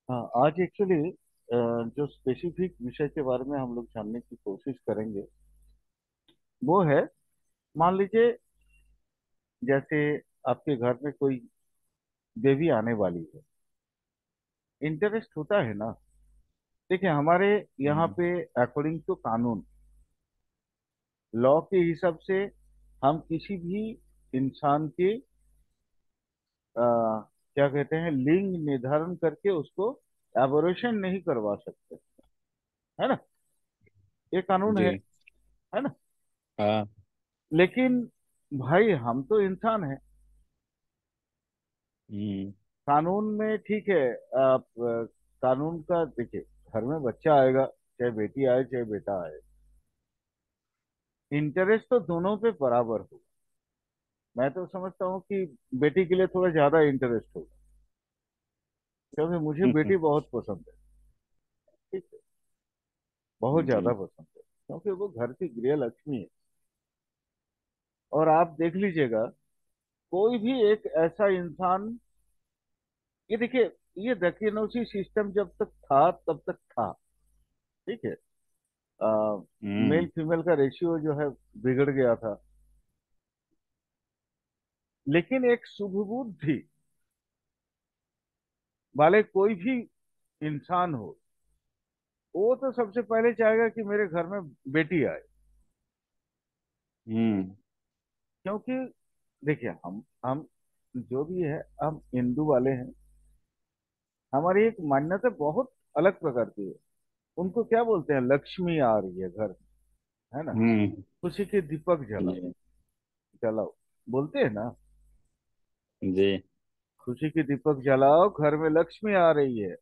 हाँ, आज एक्चुअली जो स्पेसिफिक विषय के बारे में हम लोग जानने की कोशिश करेंगे वो है, मान लीजिए, जैसे आपके घर में कोई बेबी आने वाली है। इंटरेस्ट होता है ना। देखिए, हमारे यहाँ हम्म। पे अकॉर्डिंग टू कानून, लॉ के हिसाब से हम किसी भी इंसान के क्या कहते हैं, लिंग निर्धारण करके उसको एबोर्शन नहीं करवा सकते, है ना। ये कानून जी। है ना। हाँ। लेकिन भाई, हम तो इंसान हैं। हम्म। कानून में ठीक है। आप कानून का देखिए, घर में बच्चा आएगा, चाहे बेटी आए चाहे बेटा आए, इंटरेस्ट तो दोनों पे बराबर होगा। मैं तो समझता हूँ कि बेटी के लिए थोड़ा ज्यादा इंटरेस्ट होगा, क्योंकि मुझे बेटी बहुत पसंद है। ठीक है, बहुत ज्यादा जी। पसंद है, क्योंकि वो घर की गृह लक्ष्मी है। और आप देख लीजिएगा, कोई भी एक ऐसा इंसान, ये देखिए, ये दकीनोसी सिस्टम जब तक था तब तक था। ठीक है। मेल हम्म। फीमेल का रेशियो जो है बिगड़ गया था। लेकिन एक शुभ बुद्धि वाले कोई भी इंसान हो, वो तो सबसे पहले चाहेगा कि मेरे घर में बेटी आए। हम्म। क्योंकि देखिए, हम जो भी है, हम हिंदू वाले हैं। हमारी एक मान्यता बहुत अलग प्रकार की है। उनको क्या बोलते हैं, लक्ष्मी आ रही है घर में, है ना। हम्म। खुशी के दीपक जलाओ, जी। जलाओ, बोलते हैं ना। जी। खुशी के दीपक जलाओ, घर में लक्ष्मी आ रही है।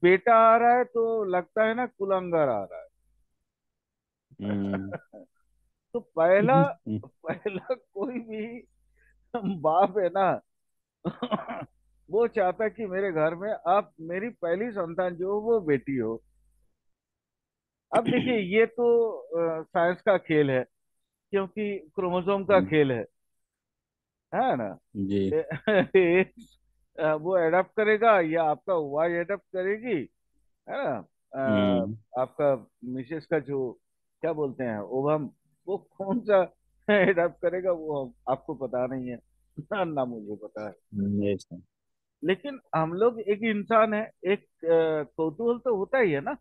बेटा आ रहा है तो लगता है ना कुलंगर आ रहा हम्म। है। तो पहला पहला कोई भी बाप है ना, वो चाहता है कि मेरे घर में आप मेरी पहली संतान जो हो वो बेटी हो। अब देखिए, ये तो साइंस का खेल है, क्योंकि क्रोमोसोम का खेल है ना। जी। एक, वो एडाप्ट करेगा या आपका वाई एडाप्ट करेगी, है ना। हम्म। आपका मिसेस का जो क्या बोलते हैं, ओवम, वो कौन सा एडाप्ट करेगा वो आपको पता नहीं है। ना मुझे पता है। ये सही। लेकिन हम लोग एक इंसान है, एक कौतूहल तो होता ही है ना।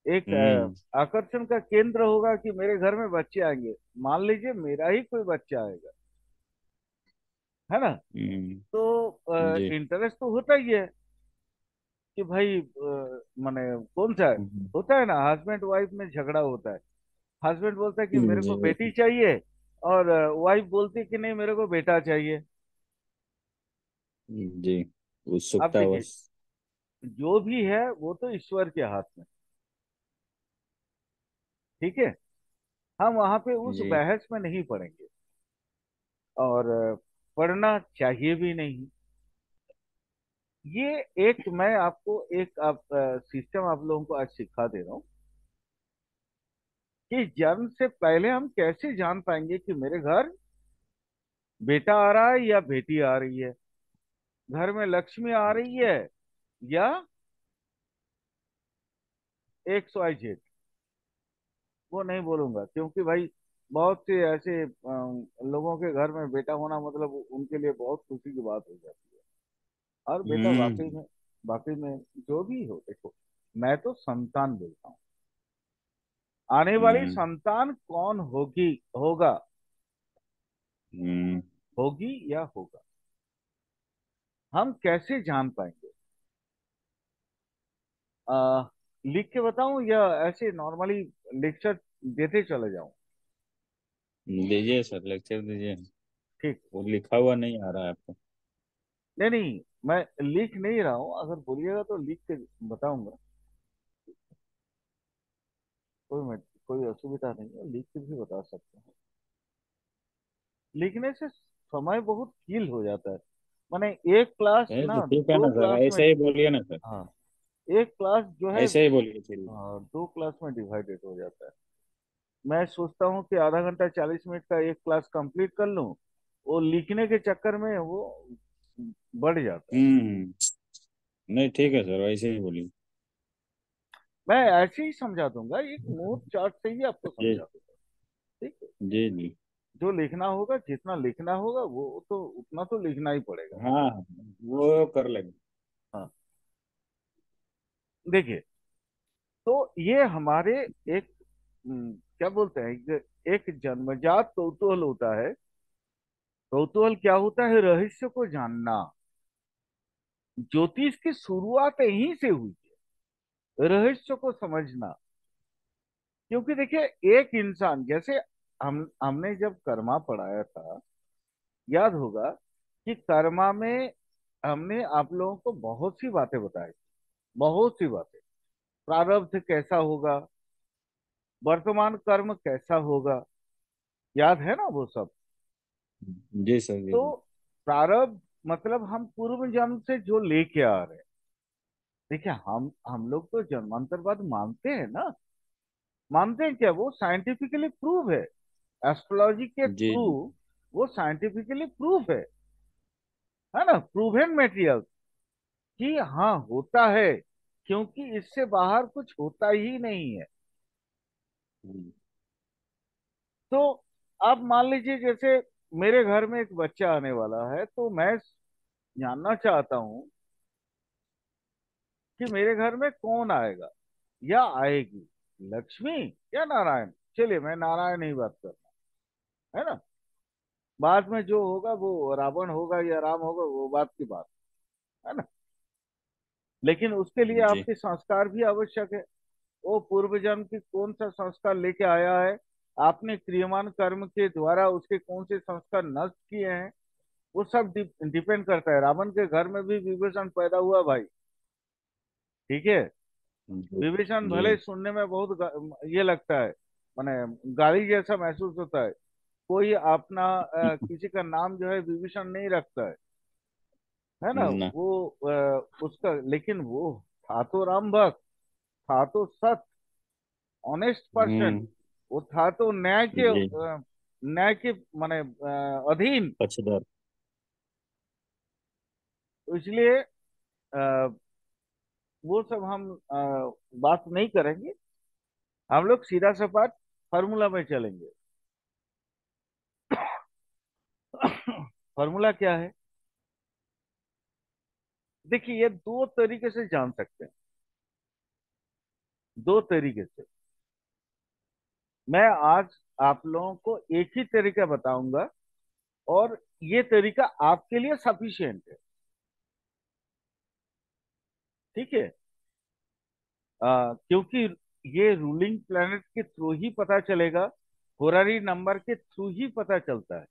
एक हम्म। आकर्षण का केंद्र होगा कि मेरे घर में बच्चे आएंगे। मान लीजिए मेरा ही कोई बच्चा आएगा, है ना। तो जी। इंटरेस्ट तो होता ही है कि भाई, माने कौन सा है। हम्म। होता है ना, हस्बैंड वाइफ में झगड़ा होता है। हस्बैंड बोलता है कि मेरे जी। को बेटी चाहिए, और वाइफ बोलती है कि नहीं, मेरे को बेटा चाहिए। जी। अब उत्सुकता देखिए, बस। जो भी है वो तो ईश्वर के हाथ में। ठीक है। हम वहां पे उस जी। बहस में नहीं पड़ेंगे, और पढ़ना चाहिए भी नहीं। ये एक, मैं आपको एक आप सिस्टम आप लोगों को आज सिखा दे रहा हूँ कि जन्म से पहले हम कैसे जान पाएंगे कि मेरे घर बेटा आ रहा है या बेटी आ रही है, घर में लक्ष्मी आ रही है या एक्स वाई जेड। वो नहीं बोलूंगा, क्योंकि भाई, बहुत से ऐसे लोगों के घर में बेटा होना मतलब उनके लिए बहुत खुशी की बात हो जाती है। और बेटा हम्म। वाकई में जो भी हो, देखो, मैं तो संतान बोलता हूँ। आने वाली हम्म। संतान कौन होगी, होगा, हम्म। होगी या होगा, हम कैसे जान पाएंगे। आ, लिख के बताऊं या ऐसे नॉर्मली लेक्चर देते चले जाऊं। दीजिए सर, लेक्चर दीजिए। ठीक। वो लिखा हुआ नहीं आ रहा है आपको? नहीं नहीं, मैं लिख नहीं रहा हूँ, अगर बोलिएगा तो लिख के बताऊंगा। कोई असुविधा नहीं है, लिख के भी बता सकते हैं। लिखने से समय बहुत कील हो जाता है। माने एक क्लास है तो ना ठीक है दो ना सर, क्लास में, ऐसे ही बोलिए ना सर। हाँ, एक क्लास जो है, ऐसे ही बोलिए चलिए। दो क्लास में डिवाइडेड हो जाता है। मैं सोचता हूँ कि आधा घंटा 40 मिनट का एक क्लास कंप्लीट कर लूँ, वो लिखने के चक्कर में वो बढ़ जाता है। हम्म। नहीं ठीक है सर, वैसे ही बोलिए। मैं ऐसे ही समझा दूंगा, एक नोट चार्ट से ही आपको जी समझा दूंगा। ठीक है। जी जी। जो लिखना होगा, जितना लिखना होगा वो तो उतना तो लिखना ही पड़ेगा। हाँ वो कर लेंगे। हाँ। देखिए, तो ये हमारे एक क्या बोलते हैं, एक जन्मजात कौतूहल होता है। कौतूहल क्या होता है? रहस्य को जानना। ज्योतिष की शुरुआत यहीं से हुई है, रहस्य को समझना। क्योंकि देखिए, एक इंसान जैसे हमने जब कर्मा पढ़ाया था, याद होगा कि कर्मा में हमने आप लोगों को बहुत सी बातें बताई, बहुत सी बातें। प्रारब्ध कैसा होगा, वर्तमान कर्म कैसा होगा, याद है ना वो सब? जी सर जी तो सर। प्रारब्ध मतलब हम पूर्व जन्म से जो लेके आ रहे हैं। देखिए, हम लोग तो जन्मांतरवाद मानते हैं ना। मानते हैं क्या? वो साइंटिफिकली प्रूव है। एस्ट्रोलॉजी के जी थ्रू जी। वो साइंटिफिकली प्रूफ है ना, प्रूवन मटेरियल, कि हाँ होता है। क्योंकि इससे बाहर कुछ होता ही नहीं है। हम्म, तो आप मान लीजिए, जैसे मेरे घर में एक बच्चा आने वाला है, तो मैं जानना चाहता हूँ कि मेरे घर में कौन आएगा या आएगी, लक्ष्मी या नारायण। चलिए, मैं नारायण ही बात कर रहा हूँ, है ना। बाद में जो होगा वो रावण होगा या राम होगा, वो बात की बात है ना। लेकिन उसके लिए जी आपके संस्कार भी आवश्यक है। वो पूर्व जन्म की कौन सा संस्कार लेके आया है, आपने क्रियमान कर्म के द्वारा उसके कौन से संस्कार नष्ट किए हैं, वो सब डिपेंड करता है। रावण के घर में भी विभीषण पैदा हुआ भाई। ठीक है। जी विभीषण जी। भले सुनने में बहुत ये लगता है, माने गाली जैसा महसूस होता है। कोई अपना किसी का नाम जो है विभीषण नहीं रखता है ना। ना। वो उसका, लेकिन वो था तो राम भक्त, था तो सत, ऑनेस्ट पर्सन। हम्म। वो था तो न्याय के जी। न्याय के माने अधीन। पक्षधर। तो इसलिए वो सब हम बात नहीं करेंगे। हम लोग सीधा सपाट फार्मूला में चलेंगे। फार्मूला क्या है? देखिए, ये दो तरीके से जान सकते हैं, दो तरीके से। मैं आज आप लोगों को एक ही तरीका बताऊंगा, और ये तरीका आपके लिए सफिशियंट है। ठीक है। क्योंकि ये रूलिंग प्लेनेट के थ्रू ही पता चलेगा, होरारी नंबर के थ्रू ही पता चलता है।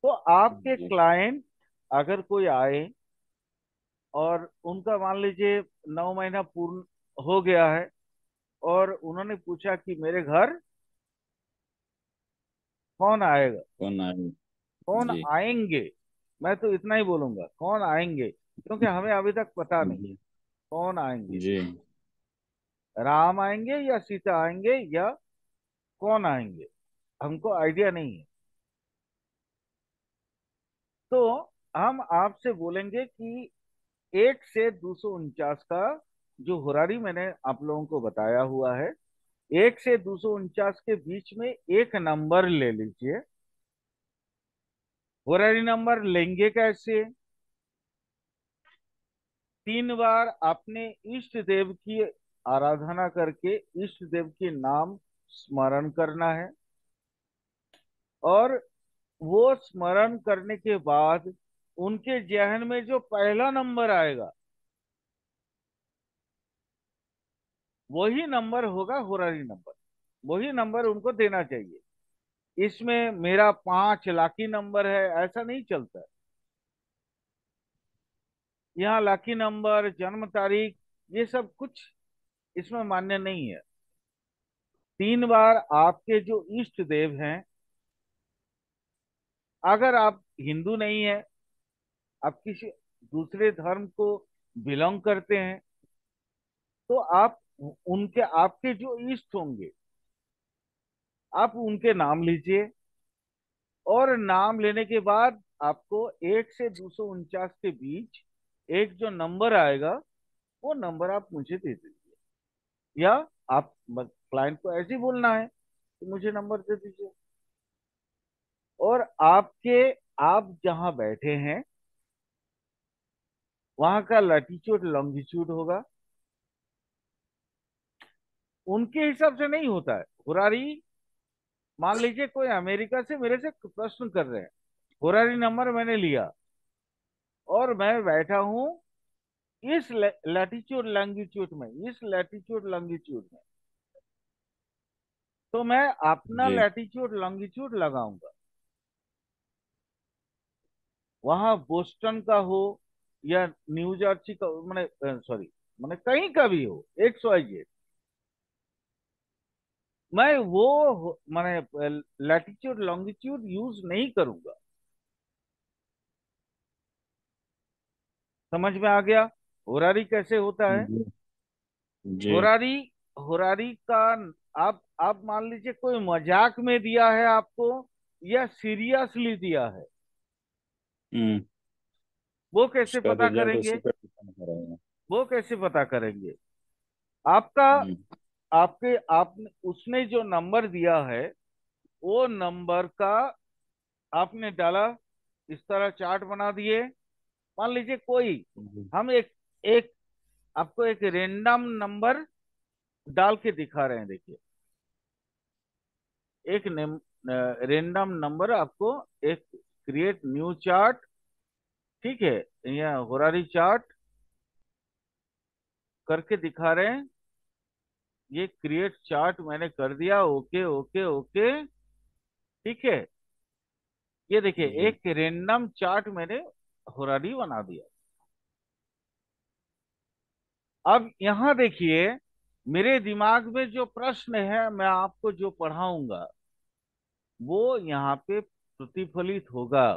तो आपके जी क्लाइंट अगर कोई आए और उनका मान लीजिए 9 महीना पूर्ण हो गया है, और उन्होंने पूछा कि मेरे घर कौन आएगा, कौन आए। कौन जी आएंगे। मैं तो इतना ही बोलूंगा, कौन आएंगे, क्योंकि हमें अभी तक पता नहीं जी कौन आएंगे। जी। राम आएंगे या सीता आएंगे या कौन आएंगे, हमको आइडिया नहीं है। तो हम आपसे बोलेंगे कि 1 से 249 का जो हुरारी मैंने आप लोगों को बताया हुआ है, 1 से 249 के बीच में एक नंबर ले लीजिए। हुरारी नंबर लेंगे कैसे? 3 बार अपने इष्ट देव की आराधना करके इष्ट देव के नाम स्मरण करना है। और वो स्मरण करने के बाद उनके जहन में जो पहला नंबर आएगा, वही नंबर होगा हुरारी नंबर। वही नंबर उनको देना चाहिए। इसमें मेरा 5 लाकी नंबर है ऐसा नहीं चलता है। यहाँ लाकी नंबर, जन्म तारीख, ये सब कुछ इसमें मान्य नहीं है। 3 बार आपके जो इष्ट देव हैं, अगर आप हिंदू नहीं है, आप किसी दूसरे धर्म को बिलोंग करते हैं, तो आप उनके, आपके जो इष्ट होंगे, आप उनके नाम लीजिए। और नाम लेने के बाद आपको 1 से 249 के बीच एक जो नंबर आएगा वो नंबर आप मुझे दे दीजिए, या आप क्लाइंट को ऐसे ही बोलना है कि मुझे नंबर दे दीजिए। और आप जहां बैठे हैं वहां का लैटिट्यूड लॉन्गिट्यूड होगा, उनके हिसाब से नहीं होता है। हुरारी, मान लीजिए कोई अमेरिका से मेरे से प्रश्न कर रहे हैं, हुरारी नंबर मैंने लिया और मैं बैठा हूं इस लैटिट्यूड लॉन्गिट्यूड में, इस लैटिट्यूड लॉन्गिट्यूड में, तो मैं अपना जी। लैटिट्यूड लॉन्गिट्यूड लगाऊंगा। वहां बोस्टन का हो या न्यू जर्सी का, मैंने सॉरी, मैंने कहीं का भी हो, XYZ, मैं वो मैंने लैटिट्यूड लॉन्गिट्यूड यूज नहीं करूंगा। समझ में आ गया होरारी कैसे होता है? जी। जी। होरारी, होरारी का, आप मान लीजिए कोई मजाक में दिया है आपको या सीरियसली दिया है, हम्म। वो कैसे उसका पता रिजल्ट करेंगे? उसी पर डिपेंड करेगा। वो कैसे पता करेंगे? आपका, हम्म। आपने उसने जो नंबर दिया है वो नंबर का आपने डाला, इस तरह चार्ट बना दिए। मान लीजिए कोई, जी। हम एक एक आपको एक रेंडम नंबर डाल के दिखा रहे हैं, देखिए एक रेंडम नंबर आपको, एक क्रिएट न्यू चार्ट, ठीक है, या होरारी चार्ट करके दिखा रहे हैं। ये क्रिएट चार्ट मैंने कर दिया, ओके ओके ओके, ठीक है। ये देखिए जी। एक रेंडम चार्ट मैंने होरारी बना दिया। अब यहां देखिए, मेरे दिमाग में जो प्रश्न है मैं आपको जो पढ़ाऊंगा वो यहाँ पे प्रतिफलित होगा।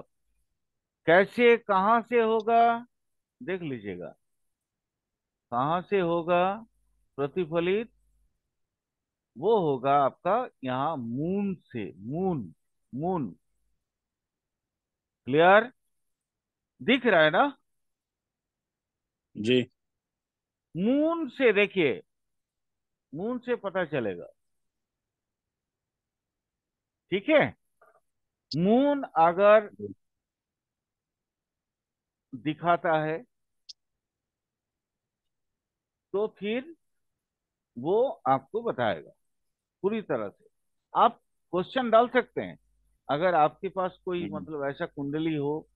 कैसे, कहाँ से होगा, देख लीजिएगा। कहाँ से होगा प्रतिफलित? वो होगा आपका यहाँ मून से, मून, मून। क्लियर? दिख रहा है ना? जी। मून से देखिए, मून से पता चलेगा, ठीक है। मून अगर दिखाता है तो फिर वो आपको बताएगा पूरी तरह से। आप क्वेश्चन डाल सकते हैं, अगर आपके पास कोई हम्म। मतलब ऐसा कुंडली हो,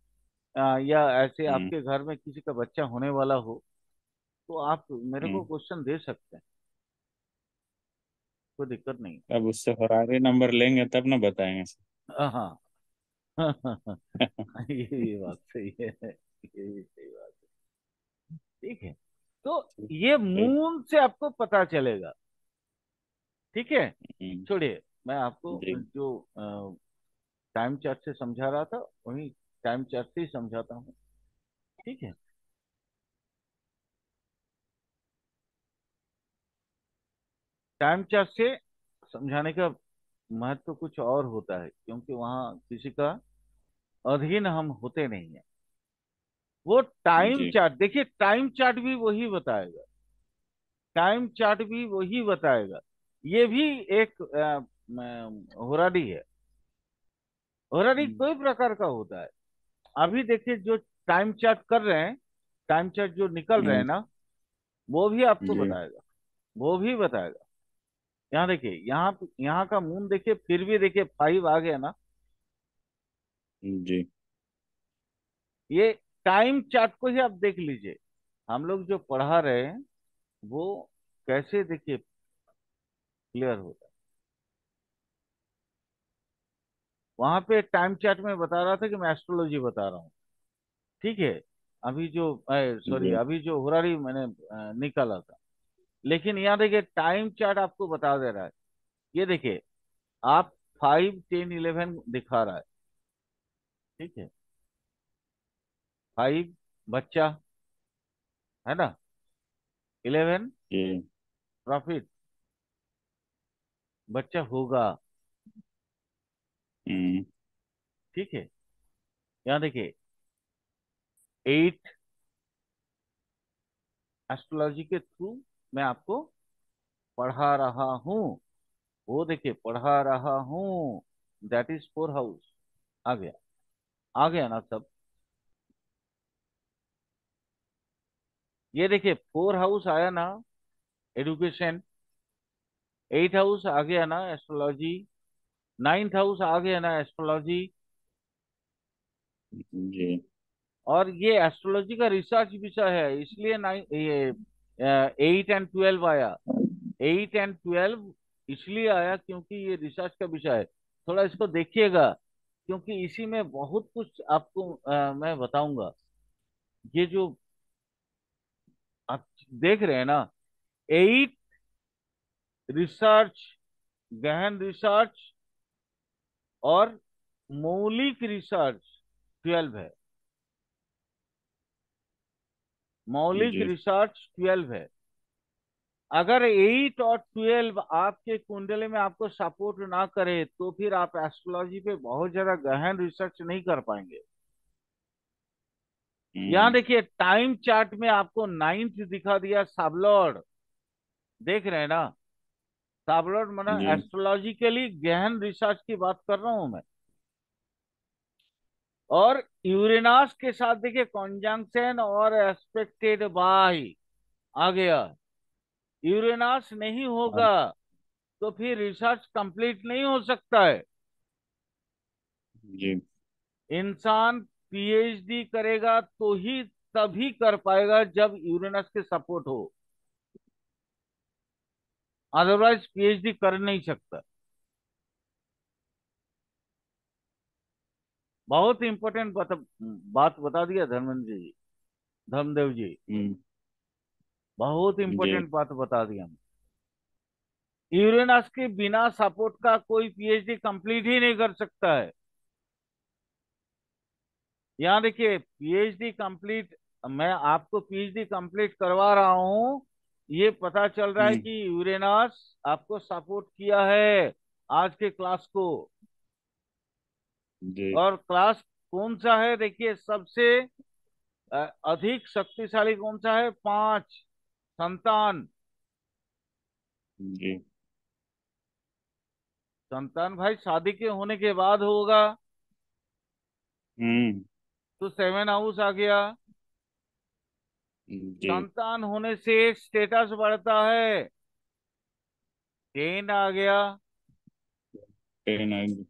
या ऐसे हम्म। आपके घर में किसी का बच्चा होने वाला हो, तो आप मेरे को हम्म। क्वेश्चन दे सकते हैं, कोई दिक्कत नहीं। अब उससे फरारी नंबर लेंगे तब ना बताएंगे। हाँ। ये बात सही है, ये भी सही बात है, ठीक है। तो ये ठीक। मून से आपको पता चलेगा, ठीक है। हम्म। छोड़िए, मैं आपको जी। जो टाइम चार्ट से समझा रहा था वही टाइम चार्ट से ही समझाता हूँ, ठीक है। टाइम चार्ट से समझाने का महत्व कुछ और होता है, क्योंकि वहाँ किसी का अधीन हम होते नहीं है। वो टाइम जी। चार्ट देखिए, टाइम चार्ट भी वही बताएगा, टाइम चार्ट भी वही बताएगा। ये भी एक होराडी है। होराडी हम्म। कोई प्रकार का होता है। अभी देखिए जो टाइम चार्ट कर रहे हैं, टाइम चार्ट जो निकल रहे हैं हम्म। ना, वो भी आपको जी। बताएगा, वो भी बताएगा। यहाँ देखिए, यहाँ का मून देखिए, फिर भी देखिए 5 आ गया ना। जी। ये टाइम चार्ट को ही आप देख लीजिए, हम लोग जो पढ़ा रहे हैं वो कैसे देखिए क्लियर होता है। वहां पे टाइम चार्ट में बता रहा था कि मैं एस्ट्रोलॉजी बता रहा हूँ, ठीक है। अभी जो, सॉरी, जी। अभी जो होरारी मैंने निकाला था, लेकिन यहाँ देखिए टाइम चार्ट आपको बता दे रहा है। ये देखिए, आप 5, 10, 11 दिखा रहा है, ठीक है। 5 बच्चा है ना, 11 जी। प्रॉफिट, बच्चा होगा, हम्म। ठीक है। यहाँ देखिए 8, एस्ट्रोलॉजी के थ्रू मैं आपको पढ़ा रहा हूँ। वो देखिए, पढ़ा रहा हूँ, दैट इज 4 हाउस। आ गया, आ गया ना सब। ये देखिए 4 हाउस आया ना, एडुकेशन। 8 हाउस आ गया ना, एस्ट्रोलॉजी। 9th हाउस आ गया ना, एस्ट्रोलॉजी। जी और ये एस्ट्रोलॉजी का रिसर्च विषय है, इसलिए नाइन ये 8 एंड 12 आया। 8 एंड 12 इसलिए आया क्योंकि ये रिसर्च का विषय है। थोड़ा इसको देखिएगा, क्योंकि इसी में बहुत कुछ आपको मैं बताऊंगा। ये जो आप देख रहे हैं ना, 8 रिसर्च, गहन रिसर्च और मौलिक रिसर्च 12 है। मौलिक जी। रिसर्च 12 है। अगर 8 और 12 आपके कुंडली में आपको सपोर्ट ना करे, तो फिर आप एस्ट्रोलॉजी पे बहुत ज्यादा गहन रिसर्च नहीं कर पाएंगे। यहाँ हम्म। देखिए, टाइम चार्ट में आपको 9th दिखा दिया, साबलॉर्ड। देख रहे हैं ना, साबलॉर्ड माना जी। एस्ट्रोलॉजिकली गहन रिसर्च की बात कर रहा हूं मैं। और यूरेनस के साथ देखिए कॉन्जंक्शन और एक्सपेक्टेड बाय आ गया। यूरेनस नहीं हाँ, होगा तो फिर रिसर्च कंप्लीट नहीं हो सकता है। जी। इंसान पीएचडी करेगा तो ही तभी कर पाएगा जब यूरेनस के सपोर्ट हो, अदरवाइज पीएचडी कर नहीं सकता। बहुत इंपॉर्टेंट बात बता दिया धर्मेंद्र जी, धर्मदेव जी। हम्म। बहुत जी। इंपॉर्टेंट बात बता दिया। यूरेनस के बिना सपोर्ट का कोई पीएचडी कंप्लीट ही नहीं कर सकता है। यहाँ देखिए, पीएचडी कंप्लीट, मैं आपको पीएचडी कंप्लीट करवा रहा हूँ, ये पता चल रहा है हम्म। कि यूरेनस आपको सपोर्ट किया है आज के क्लास को। जी। और क्लास कौन सा है देखिए, सबसे अधिक शक्तिशाली कौन सा है? 5, संतान। जी। संतान भाई शादी के होने के बाद होगा, हम्म। तो 7 हाउस आ गया। जी। संतान होने से स्टेटस बढ़ता है, 10 आ गया। 10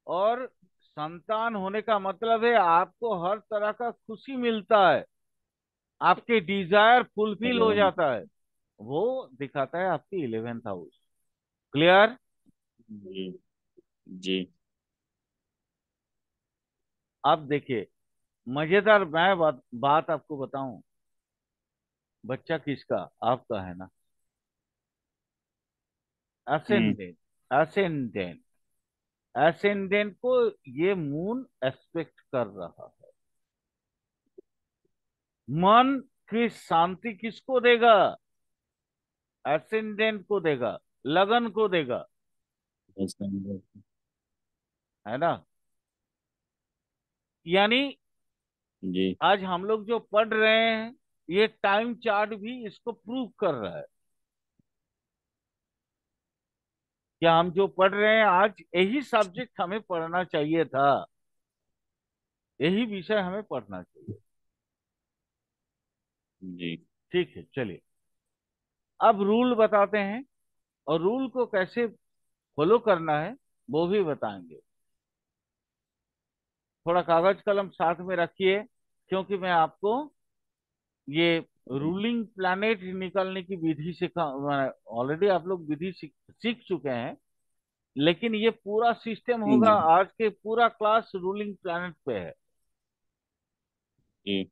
और संतान होने का मतलब है आपको हर तरह का खुशी मिलता है, आपके डिजायर फुलफिल हो 11। जाता है। वो दिखाता है आपकी 11th हाउस। क्लियर? जी। जी। अब देखिए, मजेदार मैं बात आपको बताऊं। बच्चा किसका? आपका है ना। हम्म। असेंडेंट, असेंडेंट, असेंडेंट को ये मून एक्सपेक्ट कर रहा है। मन की शांति किसको देगा? एसेंडेंट को देगा, लगन को देगा, है ना। यानी जी। आज हम लोग जो पढ़ रहे हैं, ये टाइम चार्ट भी इसको प्रूव कर रहा है। क्या हम जो पढ़ रहे हैं आज, यही सब्जेक्ट हमें पढ़ना चाहिए था, यही विषय हमें पढ़ना चाहिए। जी। ठीक है, चलिए अब रूल बताते हैं, और रूल को कैसे फॉलो करना है वो भी बताएंगे। थोड़ा कागज कलम साथ में रखिए, क्योंकि मैं आपको ये रूलिंग प्लैनेट निकालने की विधि सिखा, ऑलरेडी आप लोग विधि सीख चुके हैं, लेकिन ये पूरा सिस्टम होगा। जी। आज के पूरा क्लास रूलिंग प्लैनेट पे है। जी।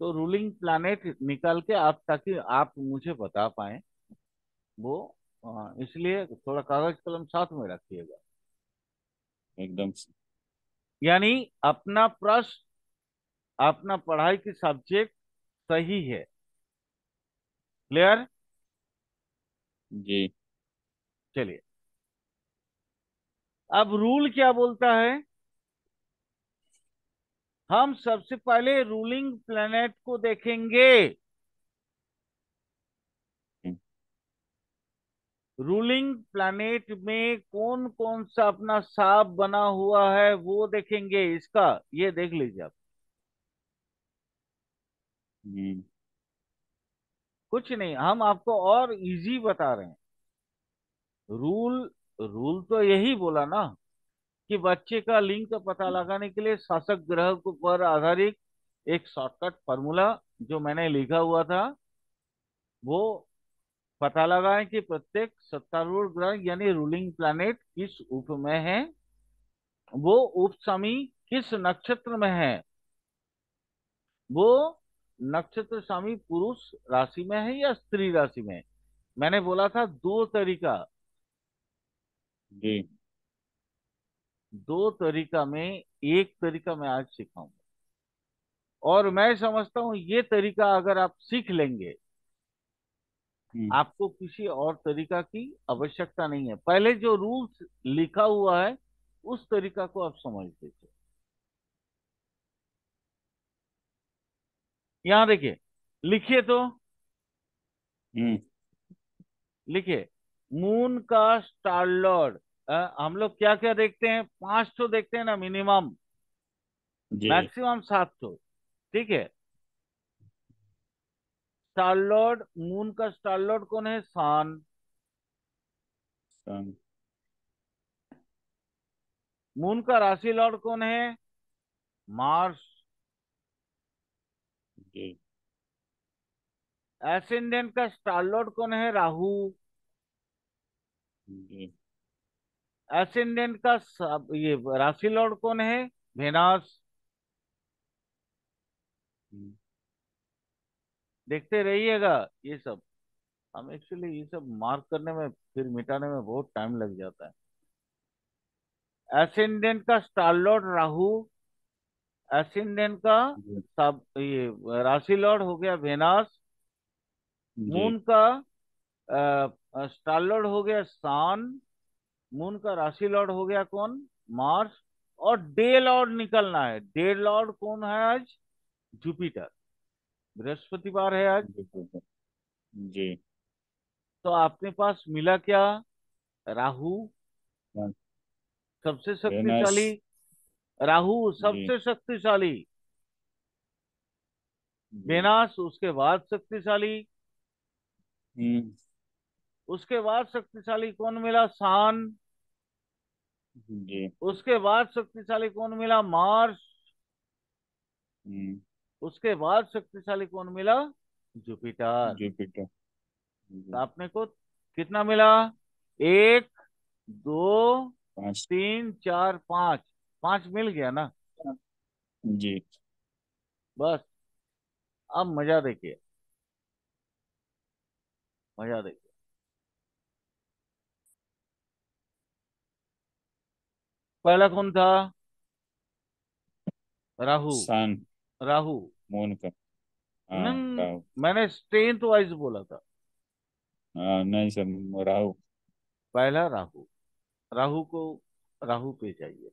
तो रूलिंग प्लैनेट निकाल के आप, ताकि आप मुझे बता पाए वो, इसलिए थोड़ा कागज कलम साथ में रखिएगा। एकदम यानी अपना प्रश्न, अपना पढ़ाई की सब्जेक्ट सही है। क्लियर? जी। चलिए, अब रूल क्या बोलता है। हम सबसे पहले रूलिंग प्लैनेट को देखेंगे। रूलिंग प्लैनेट में कौन कौन सा अपना सांप बना हुआ है वो देखेंगे। इसका ये देख लीजिए आप। हम्म। कुछ नहीं, हम आपको और इजी बता रहे हैं। रूल रूल तो यही बोला ना कि बच्चे का लिंग का पता लगाने के लिए शासक ग्रह को पर आधारित एक शॉर्टकट फॉर्मूला जो मैंने लिखा हुआ था, वो पता लगाएं कि प्रत्येक सत्तारूढ़ ग्रह यानी रूलिंग प्लैनेट किस उप में है, वो उप स्वामी किस नक्षत्र में है, वो नक्षत्र स्वामी पुरुष राशि में है या स्त्री राशि में है। मैंने बोला था दो तरीका, जी। दो तरीका में एक तरीका मैं आज सिखाऊंगा। और मैं समझता हूं ये तरीका अगर आप सीख लेंगे, हम्म। आपको किसी और तरीका की आवश्यकता नहीं है। पहले जो रूल्स लिखा हुआ है उस तरीका को आप समझ लीजिए। यहां देखिए, लिखिए तो, हम्म। लिखिए। मून का स्टार लॉर्ड, हम लोग क्या क्या देखते हैं, 5 तो देखते हैं ना मिनिमम, जी। मैक्सिमम 7 तो, ठीक है। स्टार लॉर्ड, मून का स्टार लॉर्ड कौन है, सन। सन। मून का राशि लॉर्ड कौन है, मार्स। जी। एसेंडेंट का स्टार लॉर्ड कौन है, राहु। जी। एसेंडेंट का ये राशि लॉर्ड कौन है, वेनस। हम्म। देखते रहिएगा ये सब। हम एक्चुअली ये सब मार्क करने में फिर मिटाने में बहुत टाइम लग जाता है। एसेंडेंट का स्टार लॉर्ड राहु, एसेंडेंट का जी। सब ये राशि लॉर्ड हो गया वेनस। जी। मून का स्टार लॉर्ड हो गया सन। मून का राशि लॉर्ड हो गया कौन, मार्स। और डे लॉर्ड निकलना है। डे लॉर्ड कौन है आज, जुपिटर। बृहस्पतिवार है आज। जी। जी। तो आपके पास मिला क्या, राहु हाँ, सबसे वेनस। शक्तिशाली, राहु जी। सबसे शक्तिशाली, जी। वेनस उसके बाद शक्तिशाली, हम्म। उसके बाद शक्तिशाली कौन मिला, सन। जी। उसके बाद शक्तिशाली कौन मिला, मार्स। हम्म। उसके बाद शक्तिशाली कौन मिला, जुपिटर। जुपिटर। तो जी। आपने को कितना मिला, 1 2 पाँच। 3 4 5, 5 मिल गया ना। जी। बस, अब मजा देखिए, मजा देखिए। पहला कौन था, राहु। सन। राहु, मून का। हाँ, नहीं, राहु। मैंने स्ट्रेंथ वाइज बोला था। हाँ, नहीं सर, राहु। पहला राहु, राहु को, राहु पे जाइए।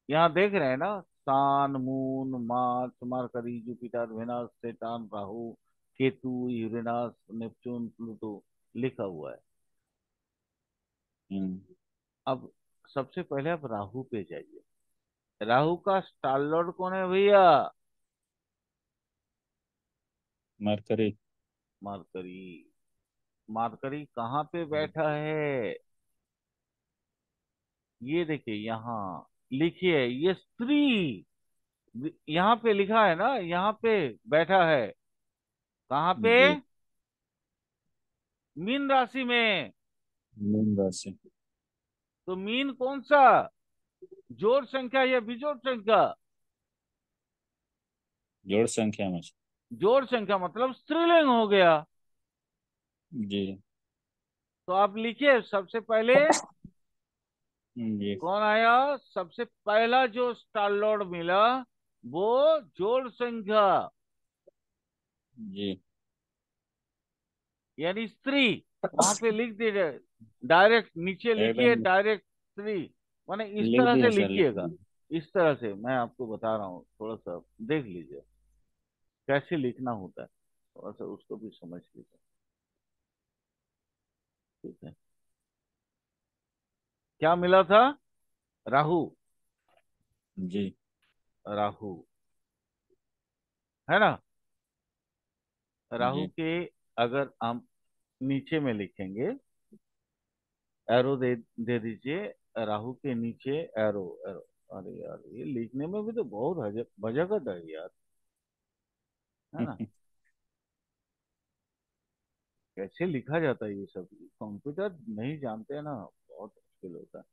यहाँ देख रहे हैं ना, sun moon Mars Mercury Jupiter Venus Saturn Rahu Ketu Uranus Neptune Pluto लिखा हुआ है। हम्म। अब सबसे पहले आप राहु पे जाइए। राहु का स्टार लॉर्ड कौन है भैया, मरकरी। मरकरी। मरकरी कहाँ पे बैठा है, ये देखिए यहाँ, लिखिए ये स्त्री, यहाँ पे लिखा है ना, यहाँ पे बैठा है। कहाँ पे, जी। मीन राशि में। मीन राशि। तो मीन कौन सा, जोड़ संख्या या विजोड़ संख्या, जोड़ संख्या में। जोड़ संख्या मतलब स्त्रीलिंग हो गया। जी। तो आप लिखिए सबसे पहले जी। कौन आया, सबसे पहला जो स्टार लॉर्ड मिला वो जोड़ संख्या जी। यानी स्त्री। वहां पे लिख दीजिए, डायरेक्ट नीचे लिखिए, एकदम डायरेक्ट स्त्री। माने इस लिख तरह से दिया सर, लिख लिखिएगा। दिया। इस तरह से मैं आपको बता रहा हूँ, थोड़ा सा देख लीजिए कैसे लिखना होता है, थोड़ा सा उसको भी समझ लीजिए, ठीक है। क्या मिला था? राहु। जी। राहु, है ना? राहु जी। के अगर हम नीचे में लिखेंगे, एरो दे दे दीजिए राहु के नीचे। Arrow arrow. अरे यार, ये लिखने में भी तो बहुत बजगत है यार, है ना? कैसे लिखा जाता है ये सब? कंप्यूटर नहीं जानते हैं ना, बहुत मुश्किल होता है।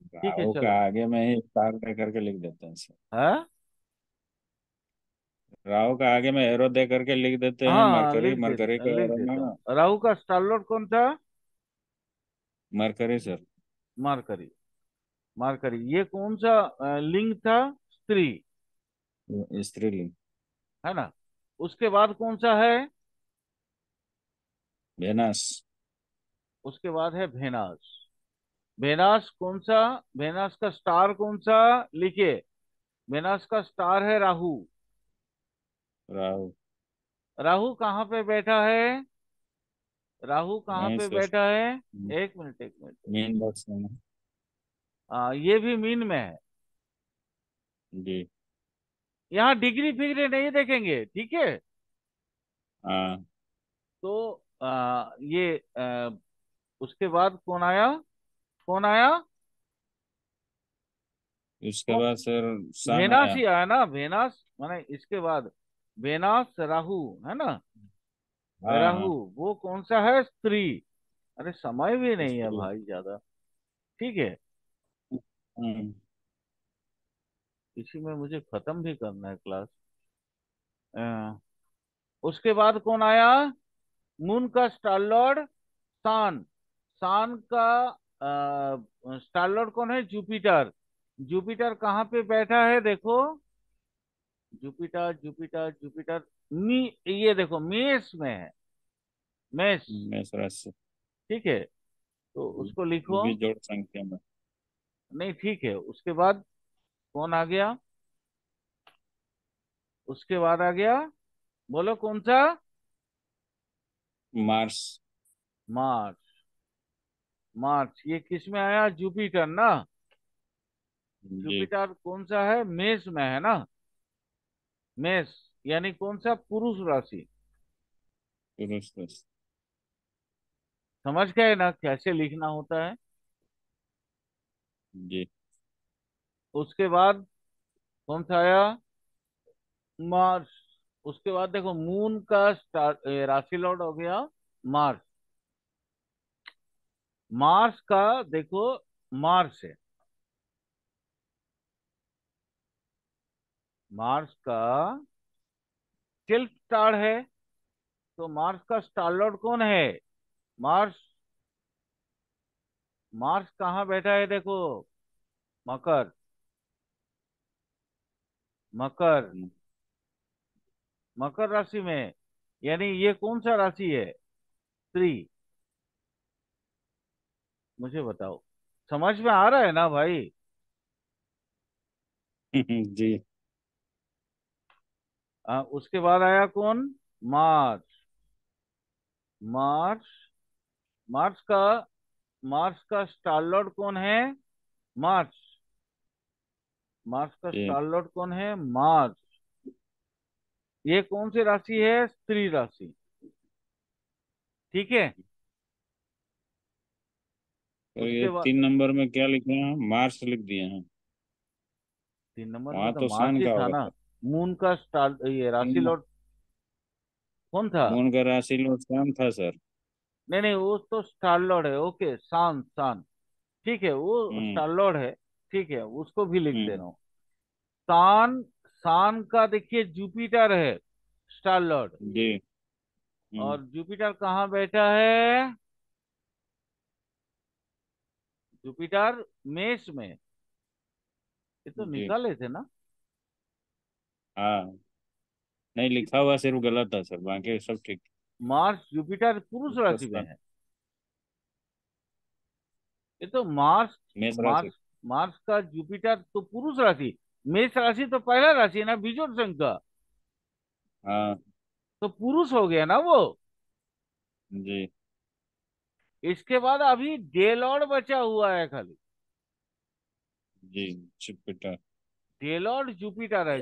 ठीक है, राहु का चलो। आगे में ही स्टार दे करके लिख देते हैं सर। है। राहु का आगे में एरो दे करके लिख देते हैं, हाँ, मरकरी, मरकरी का लिख एरो देता ना। हूँ। राहु का स्टार लॉर्ड कौन था? Mercury sir. मारकरी। मारकरी, ये कौन सा लिंग था? स्त्री, स्त्रीलिंग। है ना? उसके बाद कौन सा है? वेनस। उसके बाद है भेनास। भेनास कौन सा? भेनास का स्टार कौन सा? लिखिए। भेनास का स्टार है राहु। राहु। राहु कहाँ पे बैठा है? राहु कहाँ वहीं पे सर। बैठा है? एक मिनट, एक मिनट। मेन बॉक्स में। ये भी मीन में है। जी। यहाँ डिग्री फिग्री नहीं देखेंगे, ठीक है? हाँ। तो उसके बाद कौन आया? कौन आया? उसके कौन? बाद सर सन वेनास आया। ही आया ना, वेनास माने इसके बाद। वेनास राहु, है ना? हाँ राहु, हाँ। वो कौन सा है? स्त्री। अरे समय भी नहीं है स्त्री। भाई ज्यादा। ठीक है। हम्म। इसी में मुझे खत्म भी करना है क्लास। अ, उसके बाद कौन आया? मून का स्टार लॉर्ड सान। सान का स्टार लॉर्ड कौन है? जुपिटर। जुपिटर कहाँ पे बैठा है देखो? Jupiter, Jupiter, Jupiter. मी ये देखो, मेष में है। मेष। मेष राशि। ठीक है, तो उसको लिखो। भी जोड़ संख्या में। नहीं, ठीक है। उसके बाद कौन आ गया? उसके बाद आ गया, बोलो कौन सा? मार्स। मार्स। मार्स, ये किस में आया? जुपिटर ना। जी। जुपिटर कौन सा है? मेष में है ना। मेष, यानी कौन सा? पुरुष राशि। पुरुष राशि। समझ गए ना कैसे लिखना होता है? जी। उसके बाद कौन सा आया? मार्स। उसके बाद देखो, मून का स्टार राशि लॉर्ड हो गया मार्स। मार्स का देखो, मार्स है। मार्स का सेल्फ स्टार है। तो मार्स का स्टार लॉर्ड कौन है? मार्स। मार्स कहाँ बैठा है देखो? मकर। मकर। मकर राशि में। यानी ये कौन सा राशि है? स्त्री। मुझे बताओ, समझ में आ रहा है ना भाई? जी। उसके बाद आया कौन? मार्स। मार्स। मार्स का मार्स का स्टार लॉर्ड कौन है? मार्स। मार्स का जी। स्टार लॉर्ड कौन है? मार्स। ये कौन सी राशि है? स्त्री राशि। ठीक है। और ये उसके बाद 3 नंबर में क्या लिखे हैं? मार्स लिख दिए हैं। 3 नंबर में वहां तो तो मार्स सन ही का था होगा ना। सर। मून का स्टार, ये राशि मून। लॉर्ड कौन था? मून का राशि लोग सन था सर। नहीं नहीं, वो तो स्टार लॉर्ड है। ओके, सान सान। ठीक है, वो हम्म। स्टार लॉर्ड है। ठीक है, उसको भी लिख दे हम्म। रहा हूँ। सान। सान का देखिए जुपिटर है, स्टार लॉर्ड। जी। हम्म। और जुपिटर कहाँ बैठा है? जुपिटर मेष में। ये तो जी। निकाले थे ना? हाँ। नहीं, लिखा हुआ सिर्फ गलत था सर, बाकी सब ठीक। मार्स जुपिटर पुरुष उसका राशि में सन। है। ये तो मार्स। मेष राशि। मार्स। मार्स का जुपिटर तो पुरुष राशि। मेष राशि तो पहला राशि है ना, बिजोड़ संघ का। हाँ। तो पुरुष हो गया ना वो। जी। इसके बाद अभी डे लॉर्ड बचा हुआ है खाली। जी, जुपिटर। टेलॉर्ड जुपिटर है।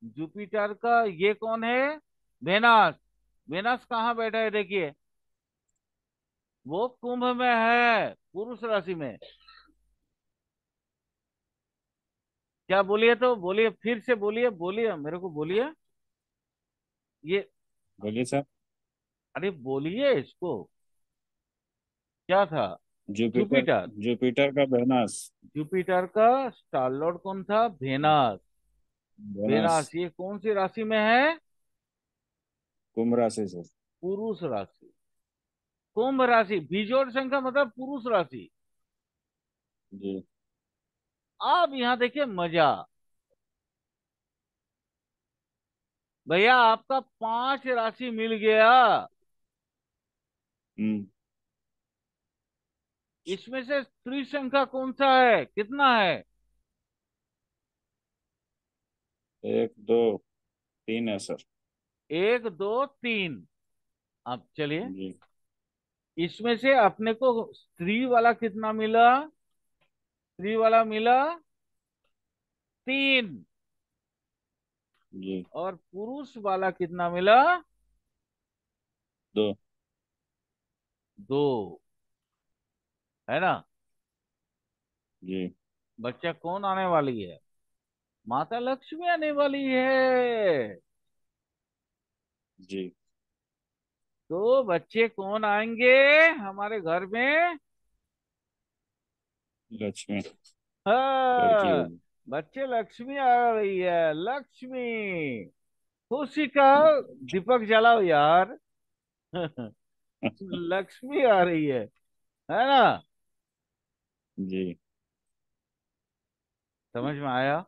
जुपिटर का ये कौन है? वेनस। वेनस कहाँ बैठा है देखिए, वो कुंभ में है, पुरुष राशि में। क्या बोलिए, तो बोलिए, फिर से बोलिए, बोलिए मेरे को बोलिए ये। बोलिए सर। अरे बोलिए इसको, क्या था? जुपिटर। जुपिटर। जुपिटर का वेनस। जुपिटर का स्टार लॉर्ड कौन था? वेनस। वेनस। वेनस ये कौन सी राशि में है? कुंभ राशि से। पुरुष राशि। कुंभ राशि, बिजोड़ संख्या मतलब पुरुष राशि। जी। अब यहाँ देखिए मजा। भैया आपका 5 राशि मिल गया। हम्म। इसमें से स्त्री संख्या कौन सा है, कितना है? 1 2 3 है सर। 1 2 3। अब चलिए, जी। इसमें से अपने को स्त्री वाला कितना मिला? स्त्री वाला मिला 3। जी। और पुरुष वाला कितना मिला? 2। 2। है ना? जी। बच्चा कौन आने वाली है? माता लक्ष्मी आने वाली है। जी। तो बच्चे कौन आएंगे हमारे घर में? लक्ष्मी। लड़की हाँ, होगी। बच्चे लक्ष्मी आ रही है, लक्ष्मी। खुशी का दीपक जलाओ यार। लक्ष्मी आ रही है ना? जी। समझ में आया?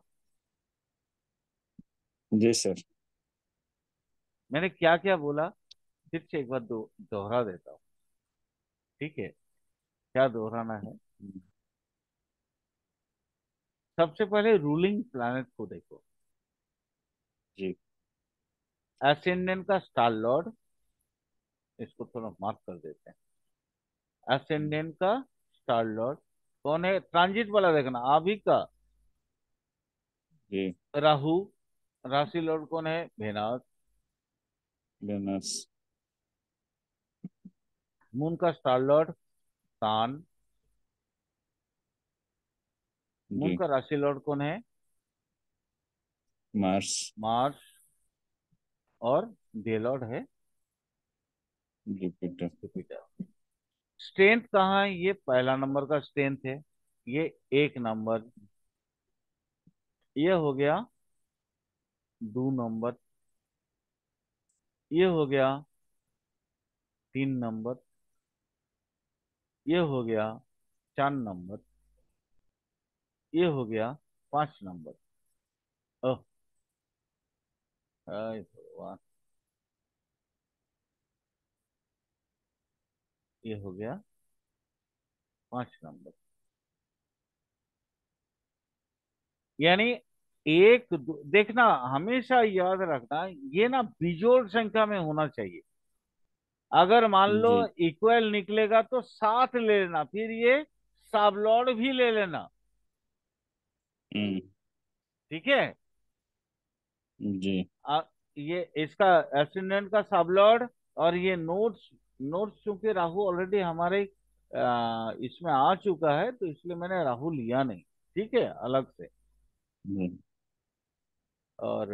जी सर। मैंने क्या क्या बोला, फिर से एक बार दोहरा देता हूँ। ठीक है? क्या दोहराना है? सबसे पहले रूलिंग प्लैनेट को देखो। जी। एसेंडेंट का स्टार लॉर्ड, इसको थोड़ा मार्क कर देते हैं। एसेंडेंट का स्टार लॉर्ड कौन है? ट्रांजिट वाला देखना, अभी का। जी। राहु। राशि लॉर्ड कौन है? वेनस। वेनस। मून का स्टार लॉर्ड सन। मून जी। का राशि लॉर्ड कौन है? मार्स। मार्स। और डे लॉर्ड है जुपिटर। जुपिटर। स्ट्रेंथ कहाँ है? ये पहला नंबर का स्ट्रेंथ है, ये 1 नंबर। ये हो गया 2 नंबर। ये हो गया 3 नंबर। ये हो गया 4 नंबर। ये हो गया 5 नंबर। ओह, हाय भगवान। ये हो गया 5 नंबर। यानी देखना, हमेशा याद रखना, ये ना बिजोड़ संख्या में होना चाहिए। अगर मान लो जी। इक्वल निकलेगा तो साथ ले लेना, फिर ये साबलॉड भी ले लेना। हम्म। ठीक है? जी। आ, ये इसका एसेंडेंट का साबलॉड। और ये नोट्स, नोट्स चूंकि राहु ऑलरेडी हमारे इसमें आ चुका है, तो इसलिए मैंने राहु लिया नहीं। ठीक है, अलग से। जी। और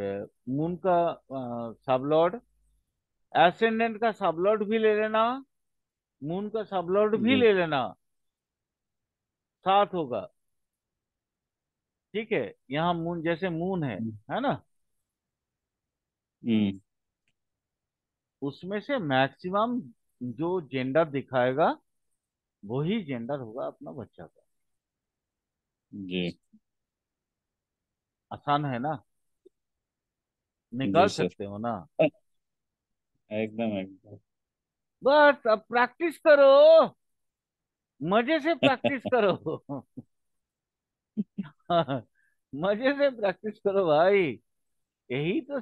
मून का साबलॉड, एसेंडेंट का साबलॉड भी ले लेना, मून का साबलॉड भी जी। ले लेना, साथ होगा। ठीक है? यहाँ मून, जैसे मून है ना? हम्म। उसमें से मैक्सिमम जो जेंडर दिखाएगा, वही जेंडर होगा अपना बच्चा का। जी। आसान है ना? जी निकाल सर। सकते हो ना? एकदम एकदम। बस अब प्रैक्टिस करो, मजे से प्रैक्टिस करो। मजे से प्रैक्टिस करो भाई, यही तो